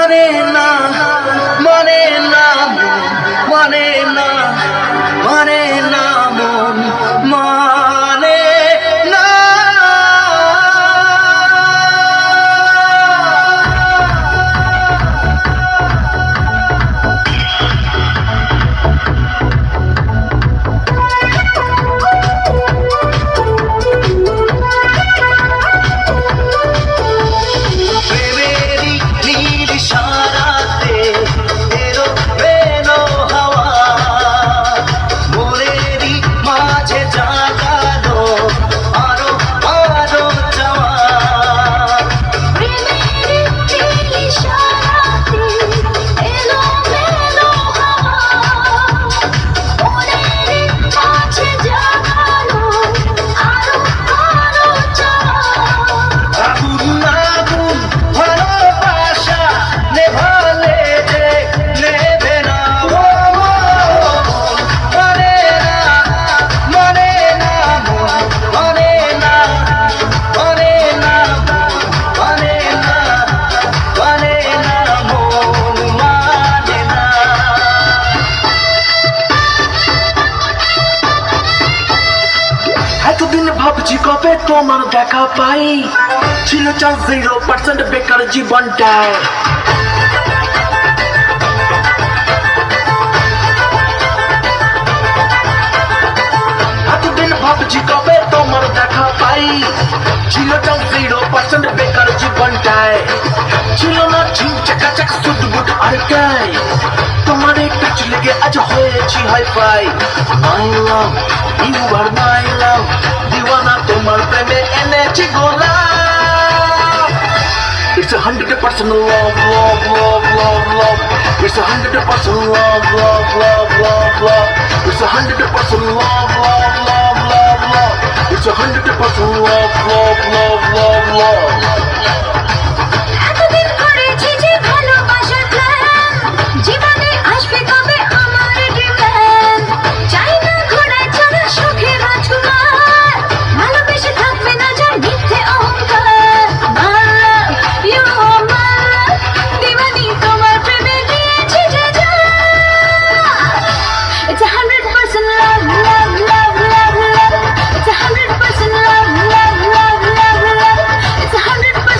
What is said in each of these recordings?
মানে না মানে না মানে না মানে না মন মানে না। এতদিন ভাবছি কবে তোমার দেখা পাই, ছিল চাল 0% বেকার জীবনটায়। এতদিন ভাবছি কবে তোমার দেখা পাই, ছিল চাল 0% বেকার জীবনটায়। ছিল না ঝিম চাকাচাক সুটবুট আর গাই, তোমার টাচ লেগে আজ হয়েছি hi fi. My love you আর মাই লাভ, দিওয়ানা তোমার প্রেমে এনেছি গোলাপ। It's 100% love, love, love, love, love. It's 100% love, love, love, love, love. It's 100% love, love, love, love, love. It's 100% love, love, love, love, love. এতদিন করেছি যে ভালোবাসার প্ল্যান, জীবনে আসবে কবে আমার ডিমান্ড। চাই না ঘোড়ায় চড়া সুখে রাজকুমার, ভালোবেসে থাকবে না যার মিথ্যে অহংকার। My love, you are my love, দিওয়ানি তোমার প্রেমে দিয়েছি যে জান। It's 100% love, love, love, love, love. It's 100% love, love, love, love, love. It's 100%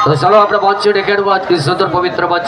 তো চলো আমরা মঞ্চে ডেকে নেবো আজকে সুন্দর পবিত্র মঞ্চে